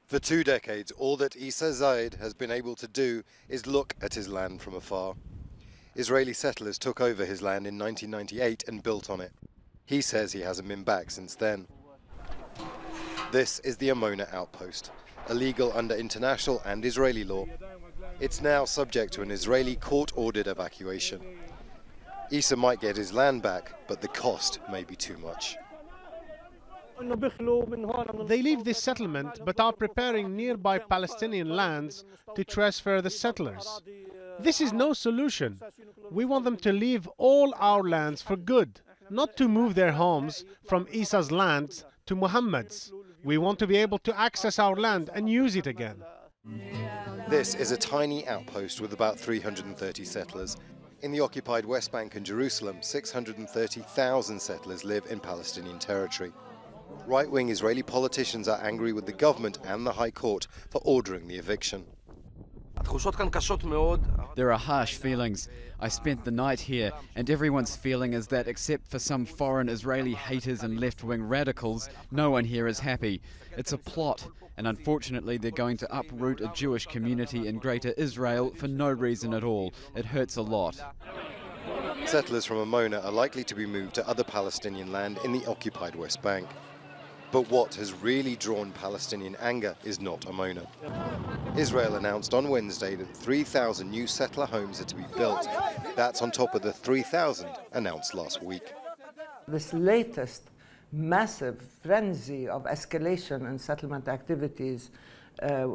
For 2 decades, all that Issa Zaid has been able to do is look at his land from afar. Israeli settlers took over his land in 1998 and built on it. He says he hasn't been back since then. This is the Amona outpost, illegal under international and Israeli law. It's now subject to an Israeli court-ordered evacuation. Issa might get his land back, but the cost may be too much. They leave this settlement but are preparing nearby Palestinian lands to transfer the settlers. This is no solution. We want them to leave all our lands for good, not to move their homes from Issa's lands to Muhammad's. We want to be able to access our land and use it again. This is a tiny outpost with about 330 settlers. In the occupied West Bank and Jerusalem, 630,000 settlers live in Palestinian territory. Right-wing Israeli politicians are angry with the government and the High Court for ordering the eviction. There are harsh feelings. I spent the night here, and everyone's feeling is that except for some foreign Israeli haters and left-wing radicals, no one here is happy. It's a plot, and unfortunately they're going to uproot a Jewish community in Greater Israel for no reason at all. It hurts a lot. Settlers from Amona are likely to be moved to other Palestinian land in the occupied West Bank. But what has really drawn Palestinian anger is not Amona. Israel announced on Wednesday that 3,000 new settler homes are to be built. That's on top of the 3,000 announced last week. This latest massive frenzy of escalation in settlement activities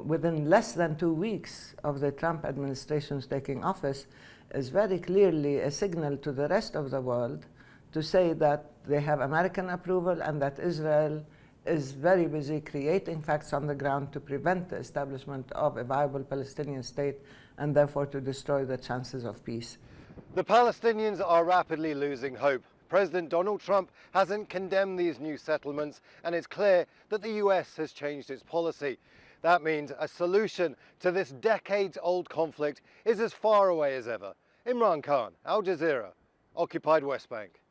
within less than 2 weeks of the Trump administration's taking office is very clearly a signal to the rest of the world to say that they have American approval and that Israel is very busy creating facts on the ground to prevent the establishment of a viable Palestinian state and therefore to destroy the chances of peace. The Palestinians are rapidly losing hope. President Donald Trump hasn't condemned these new settlements, and it's clear that the US has changed its policy. That means a solution to this decades-old conflict is as far away as ever. Imran Khan, Al Jazeera, occupied West Bank.